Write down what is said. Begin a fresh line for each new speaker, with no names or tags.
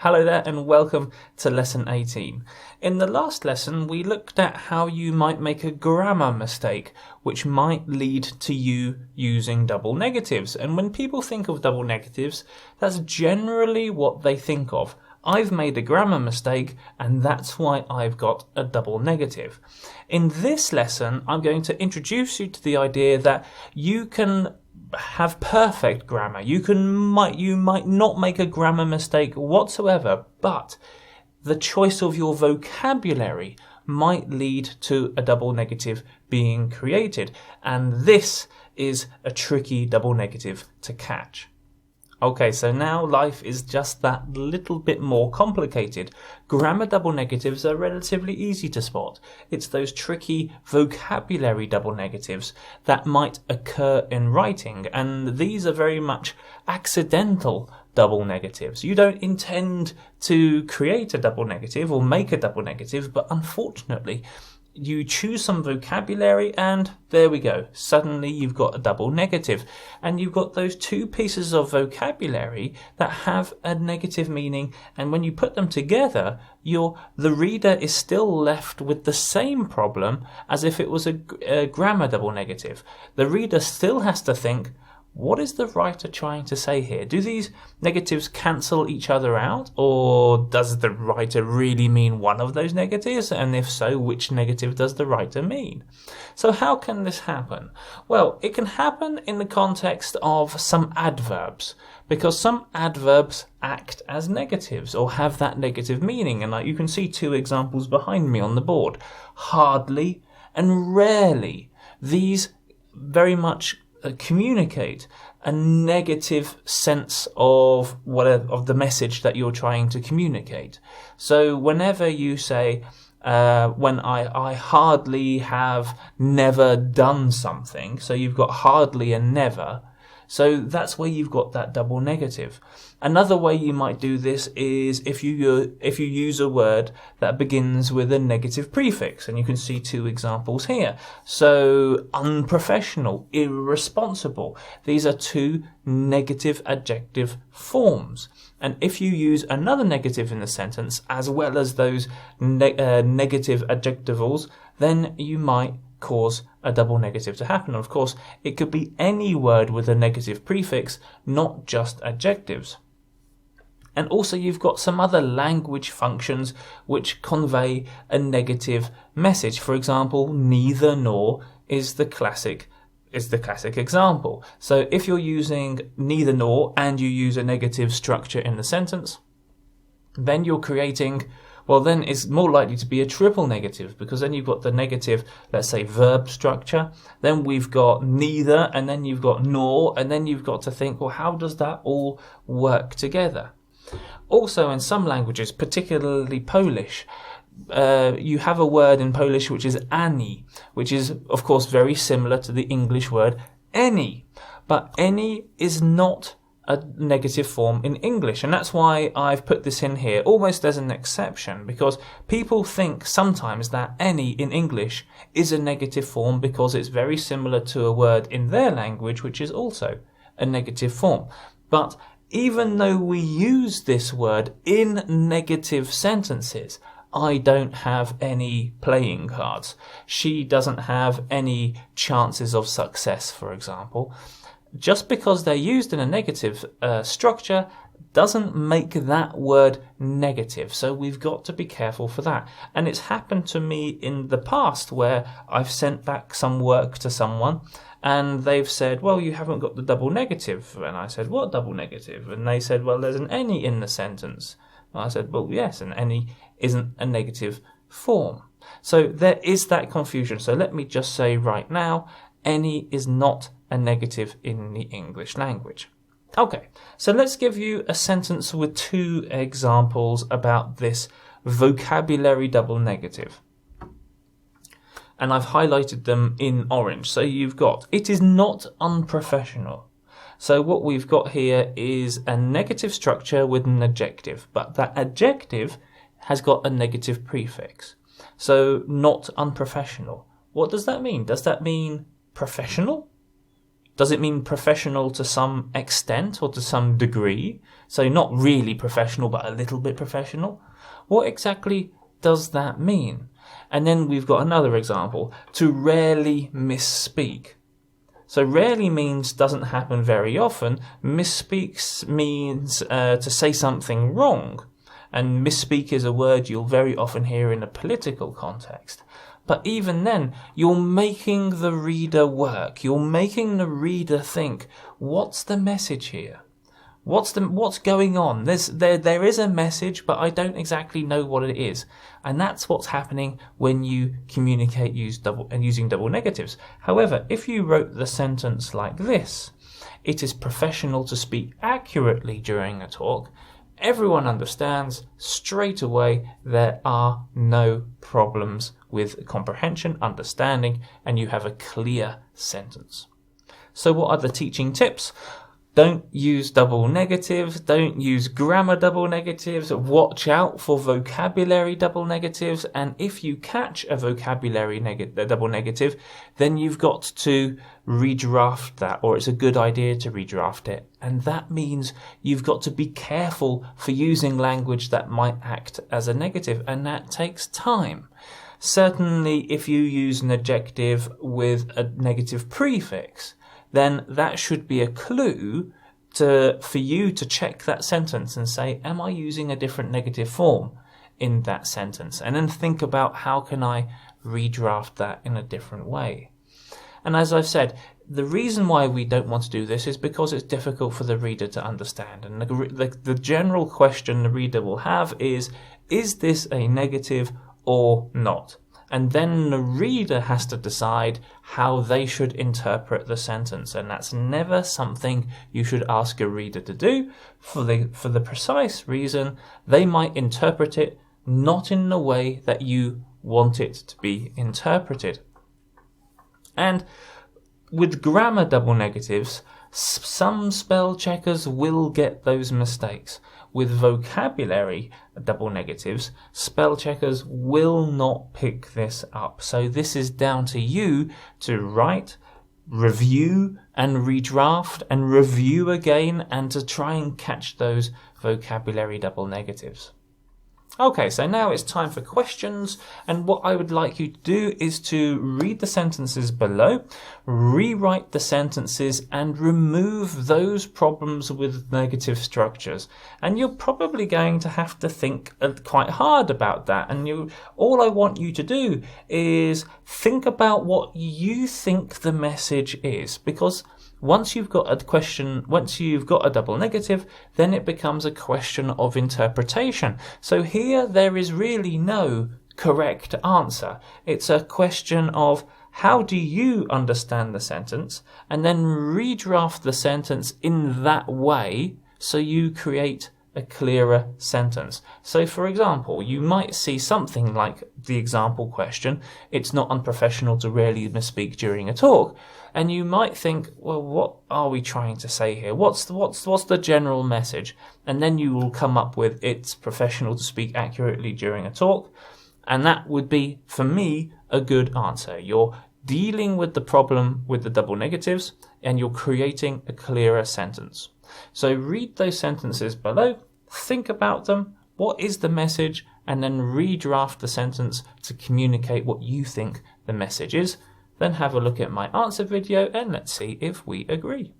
Hello there and welcome to lesson 18. In the last lesson we looked at how you might make a grammar mistake which might lead to you using double negatives, and when people think of double negatives that's generally what they think of. I've made a grammar mistake and that's why I've got a double negative. In this lesson I'm going to introduce you to the idea that you can have perfect grammar. You might not make a grammar mistake whatsoever, but the choice of your vocabulary might lead to a double negative being created, and this is a tricky double negative to catch. Okay, so now life is just that little bit more complicated. Grammar double negatives are relatively easy to spot. It's those tricky vocabulary double negatives that might occur in writing, and these are very much accidental double negatives. You don't intend to create a double negative or make a double negative, but unfortunately you choose some vocabulary and there we go. Suddenly you've got a double negative, and you've got those two pieces of vocabulary that have a negative meaning, and when you put them together, the reader is still left with the same problem as if it was a grammar double negative. The reader still has to think, what is the writer trying to say here? Do these negatives cancel each other out, or does the writer really mean one of those negatives? And if so, which negative does the writer mean? So how can this happen? Well, it can happen in the context of some adverbs, because some adverbs act as negatives or have that negative meaning. And you can see two examples behind me on the board. Hardly and rarely. These very much communicate a negative sense of the message that you're trying to communicate. So whenever you say, when I hardly have never done something, so you've got hardly and never, so that's where you've got that double negative. Another way you might do this is if you use a word that begins with a negative prefix, and you can see two examples here. So unprofessional, irresponsible. These are two negative adjective forms. And if you use another negative in the sentence as well as those negative adjectivals, then you might cause a double negative to happen. Of course, it could be any word with a negative prefix, not just adjectives. And also you've got some other language functions which convey a negative message. For example, neither nor is the classic example. So if you're using neither nor and you use a negative structure in the sentence, then you're creating, well, then it's more likely to be a triple negative, because then you've got the negative, let's say, verb structure, then we've got neither, and then you've got nor, and then you've got to think, well, how does that all work together? Also, in some languages, particularly Polish, you have a word in Polish which is ani, which is, of course, very similar to the English word any. But any is not a negative form in English, and that's why I've put this in here almost as an exception, because people think sometimes that any in English is a negative form because it's very similar to a word in their language which is also a negative form. But even though we use this word in negative sentences, I don't have any playing cards. She doesn't have any chances of success, for example. Just because they're used in a negative structure doesn't make that word negative. So we've got to be careful for that. And it's happened to me in the past where I've sent back some work to someone and they've said, well, you haven't got the double negative. And I said, what double negative? And they said, well, there's an any in the sentence. And I said, well, yes, an any isn't a negative form. So there is that confusion. So let me just say right now, any is not a negative in the English language. Okay, so let's give you a sentence with two examples about this vocabulary double negative. And I've highlighted them in orange. So you've got, it is not unprofessional. So what we've got here is a negative structure with an adjective, but that adjective has got a negative prefix. So not unprofessional. What does that mean? Does that mean professional? Does it mean professional to some extent or to some degree? So not really professional, but a little bit professional? What exactly does that mean? And then we've got another example, to rarely misspeak. So rarely means doesn't happen very often. Misspeaks means to say something wrong. And misspeak is a word you'll very often hear in a political context. But even then, you're making the reader work. You're making the reader think, what's the message here? What's going on? There is a message, but I don't exactly know what it is. And that's what's happening when you communicate using double negatives. However, if you wrote the sentence like this, it is professional to speak accurately during a talk, everyone understands straight away there are no problems with comprehension, understanding, and you have a clear sentence. So what are the teaching tips? Don't use double negatives, don't use grammar double negatives, watch out for vocabulary double negatives, and if you catch a vocabulary double negative, then you've got to redraft that, or it's a good idea to redraft it. And that means you've got to be careful for using language that might act as a negative, and that takes time. Certainly, if you use an adjective with a negative prefix, then that should be a clue for you to check that sentence and say, am I using a different negative form in that sentence? And then think about how can I redraft that in a different way. And as I've said, the reason why we don't want to do this is because it's difficult for the reader to understand. And the general question the reader will have is this a negative or not? And then the reader has to decide how they should interpret the sentence. And that's never something you should ask a reader to do for the precise reason they might interpret it not in the way that you want it to be interpreted. And with grammar double negatives, some spell checkers will get those mistakes. With vocabulary double negatives, spell checkers will not pick this up. So this is down to you to write, review and redraft and review again and to try and catch those vocabulary double negatives. Okay, so now it's time for questions, and what I would like you to do is to read the sentences below, rewrite the sentences, and remove those problems with negative structures. And you're probably going to have to think quite hard about that, and all I want you to do is think about what you think the message is, because once you've got a double negative, then it becomes a question of interpretation. So here there is really no correct answer. It's a question of how do you understand the sentence, and then redraft the sentence in that way so you create a clearer sentence. So for example, you might see something like the example question, it's not unprofessional to rarely misspeak during a talk. And you might think, well, what are we trying to say here? What's the general message? And then you will come up with it's professional to speak accurately during a talk. And that would be, for me, a good answer. You're dealing with the problem with the double negatives and you're creating a clearer sentence. So read those sentences below, think about them, what is the message, and then redraft the sentence to communicate what you think the message is. Then have a look at my answer video and let's see if we agree.